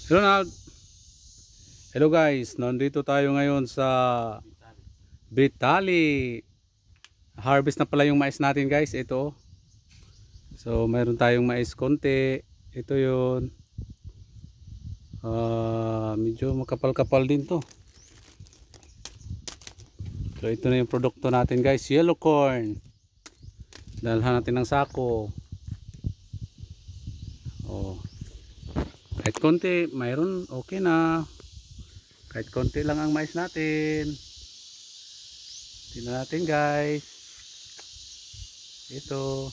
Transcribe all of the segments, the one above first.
Ronald, hello guys, nandito tayo ngayon sa Bitali. Harvest na pala yung mais natin guys, ito. So mayroon tayong mais konti. Ito yun. Medyo makapal-kapal din to. So ito na yung produkto natin guys, yellow corn. Dalhan natin ng sako. Oh. Kahit konti, mayroon okay na. Kahit konti lang ang mais natin. Tingnan natin guys. Ito.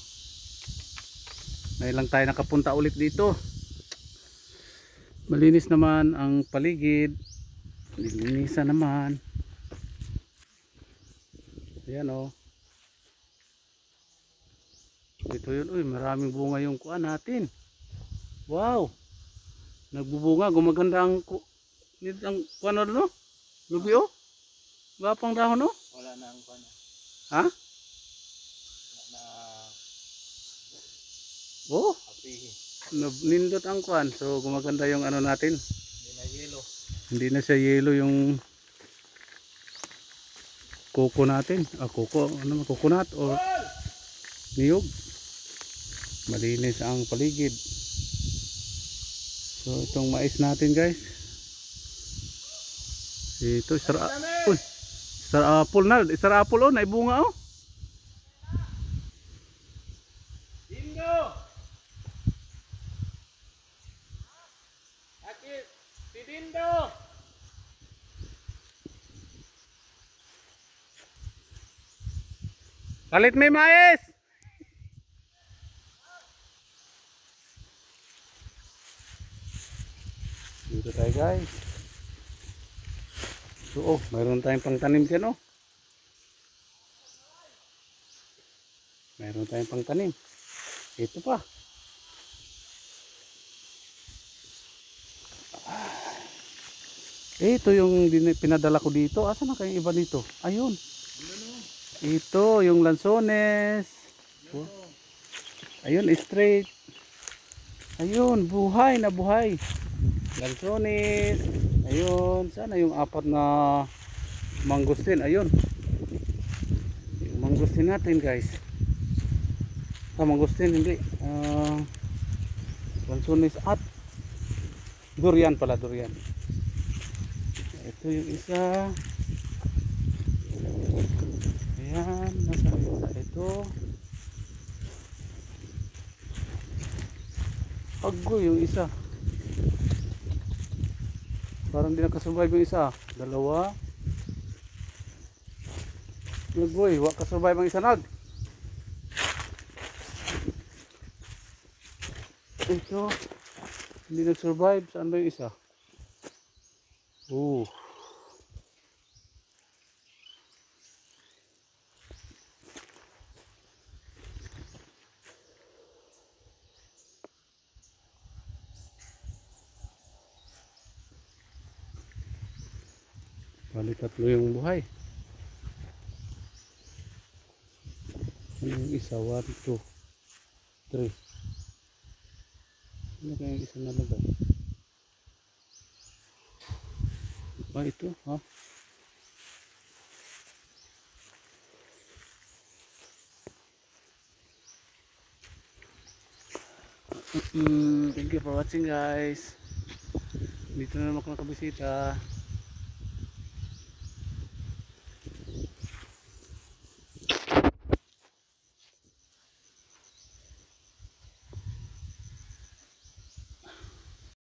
Ngayon lang tayo nakapunta ulit dito. Malinis naman ang paligid. Nilinisan naman. Ayan o. Ito yun. Uy, maraming bunga yung kuan natin. Wow. Nagbubunga. Gumaganda ang kuan o no? Lubi o? Gapang dahon o? Wala na ang kuan. Ha? Oh, nindot ang kuan. So gumaganda yung ano natin. Hindi na yelo. Hindi na siya yelo yung koko natin. Koko, ano man, coconut or niyog. Malinis ang paligid. So itong mais natin guys. Ito star apple na, star apple oh, naibunga oh. Dindo. Akit, si Dindo. Palit may mais. Dito tayo guys. So oh, mayroon tayong pangtanim dyan oh. Mayroon tayong pangtanim. Ito pa. Ito yung pinadala ko dito. Asa na kayong iba dito? Ayun. Ito yung lansones. Ayun, straight. Ayun, buhay na buhay. Lansones. Ayun, sana yung apat na mangustin. Ayun. Yung mangustin natin guys. Mangustin hindi. Lansones at durian pala, durian. Ito yung isa. Ayan, nasa isa ito. Agoy yung isa. Parang di nakasurvive yung isa. Dalawa. Agoy, wak kasurvive ang isa nag. Ito. Hindi nag-survive. Saan ba yung isa? Bali tatlo yung buhay. Ano yung isa? 1, 2, 3. Ano kaya yung isa nalagay? Ito ha? Thank you for watching guys. Dito na naman ako nakabisita.